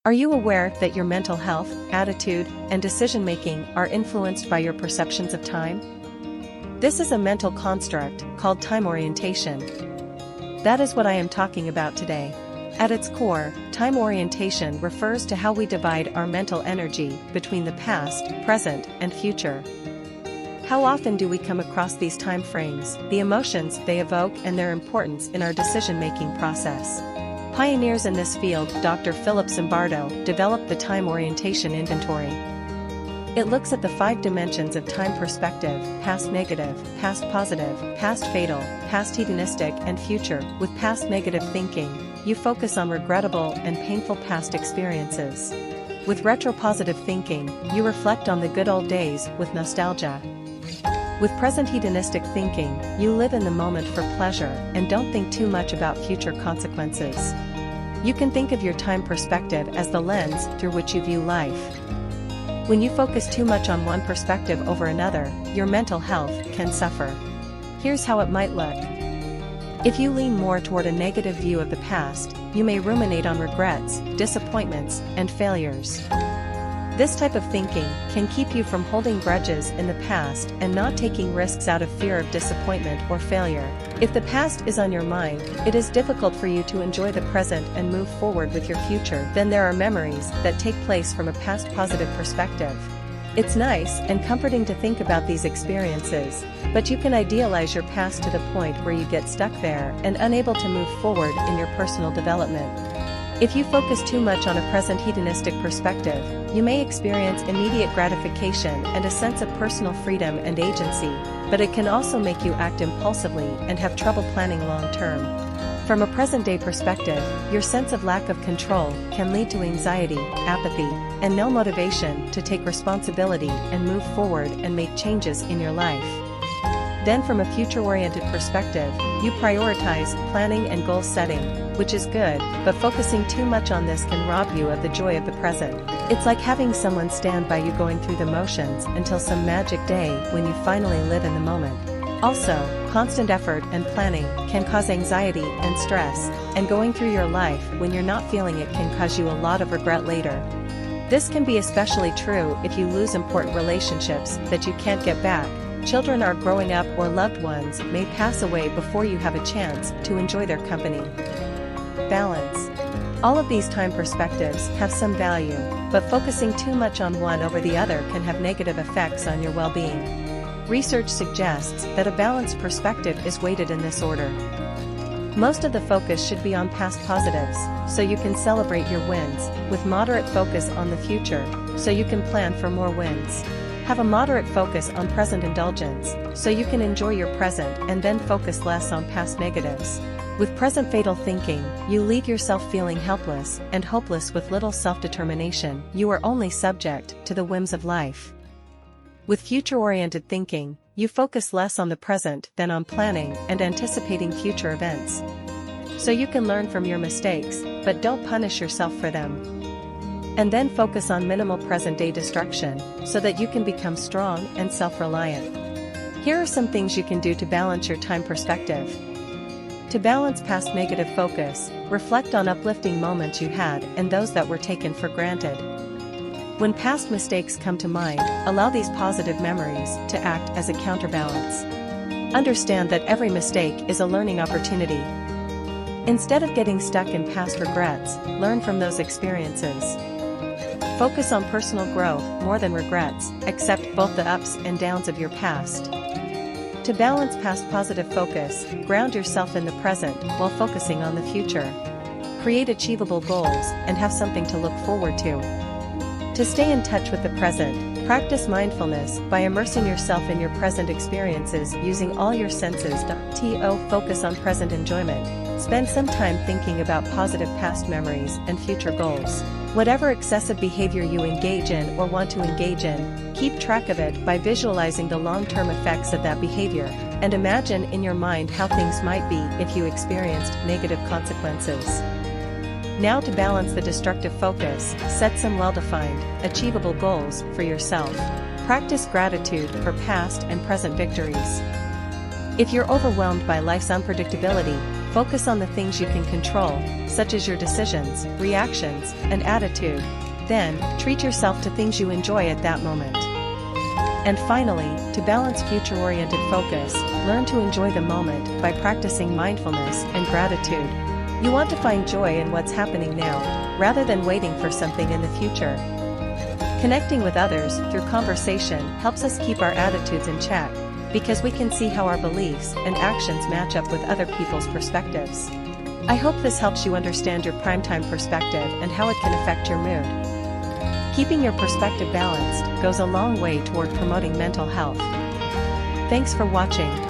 Are you aware that your mental health, attitude, and decision-making are influenced by your perceptions of time? This is a mental construct called time orientation. That is what I am talking about today. At its core, time orientation refers to how we divide our mental energy between the past, present, and future. How often do we come across these time frames, the emotions they evoke, and their importance in our decision-making process? Pioneers in this field, Dr. Philip Zimbardo, developed the time orientation inventory. It looks at the 5 dimensions of time perspective: past negative, past positive, past fatal, past hedonistic, and future. With past negative thinking, you focus on regrettable and painful past experiences. With retropositive thinking, you reflect on the good old days with nostalgia. With present hedonistic thinking, you live in the moment for pleasure and don't think too much about future consequences. You can think of your time perspective as the lens through which you view life. When you focus too much on one perspective over another, your mental health can suffer. Here's how it might look. If you lean more toward a negative view of the past, you may ruminate on regrets, disappointments, and failures. This type of thinking can keep you from holding grudges in the past and not taking risks out of fear of disappointment or failure. If the past is on your mind, it is difficult for you to enjoy the present and move forward with your future. Then there are memories that take place from a past positive perspective. It's nice and comforting to think about these experiences, but you can idealize your past to the point where you get stuck there and unable to move forward in your personal development. If you focus too much on a present hedonistic perspective, you may experience immediate gratification and a sense of personal freedom and agency, but it can also make you act impulsively and have trouble planning long-term. From a present-day perspective, your sense of lack of control can lead to anxiety, apathy, and no motivation to take responsibility and move forward and make changes in your life. Then from a future-oriented perspective, you prioritize planning and goal setting, which is good, but focusing too much on this can rob you of the joy of the present. It's like having someone stand by you going through the motions until some magic day when you finally live in the moment. Also, constant effort and planning can cause anxiety and stress, and going through your life when you're not feeling it can cause you a lot of regret later. This can be especially true if you lose important relationships that you can't get back. Children are growing up or loved ones may pass away before you have a chance to enjoy their company. Balance. All of these time perspectives have some value, but focusing too much on one over the other can have negative effects on your well-being. Research suggests that a balanced perspective is weighted in this order. Most of the focus should be on past positives, so you can celebrate your wins, with moderate focus on the future, so you can plan for more wins. Have a moderate focus on present indulgence, so you can enjoy your present and then focus less on past negatives. With present fatal thinking, you leave yourself feeling helpless and hopeless with little self-determination. You are only subject to the whims of life. With future-oriented thinking, you focus less on the present than on planning and anticipating future events. So you can learn from your mistakes, but don't punish yourself for them. And then focus on minimal present-day destruction, so that you can become strong and self-reliant. Here are some things you can do to balance your time perspective. To balance past negative focus, reflect on uplifting moments you had and those that were taken for granted. When past mistakes come to mind, allow these positive memories to act as a counterbalance. Understand that every mistake is a learning opportunity. Instead of getting stuck in past regrets, learn from those experiences. Focus on personal growth more than regrets, accept both the ups and downs of your past. To balance past positive focus, ground yourself in the present while focusing on the future. Create achievable goals and have something to look forward to. To stay in touch with the present, practice mindfulness by immersing yourself in your present experiences using all your senses. Focus on present enjoyment. Spend some time thinking about positive past memories and future goals. Whatever excessive behavior you engage in or want to engage in, keep track of it by visualizing the long-term effects of that behavior, and imagine in your mind how things might be if you experienced negative consequences. Now to balance the destructive focus, set some well-defined, achievable goals for yourself. Practice gratitude for past and present victories. If you're overwhelmed by life's unpredictability, Focus on the things you can control, such as your decisions, reactions, and attitude. Then, treat yourself to things you enjoy at that moment. And finally, to balance future-oriented focus, learn to enjoy the moment by practicing mindfulness and gratitude. You want to find joy in what's happening now, rather than waiting for something in the future. Connecting with others through conversation helps us keep our attitudes in check, because we can see how our beliefs and actions match up with other people's perspectives. I hope this helps you understand your primetime perspective and how it can affect your mood. Keeping your perspective balanced goes a long way toward promoting mental health. Thanks for watching.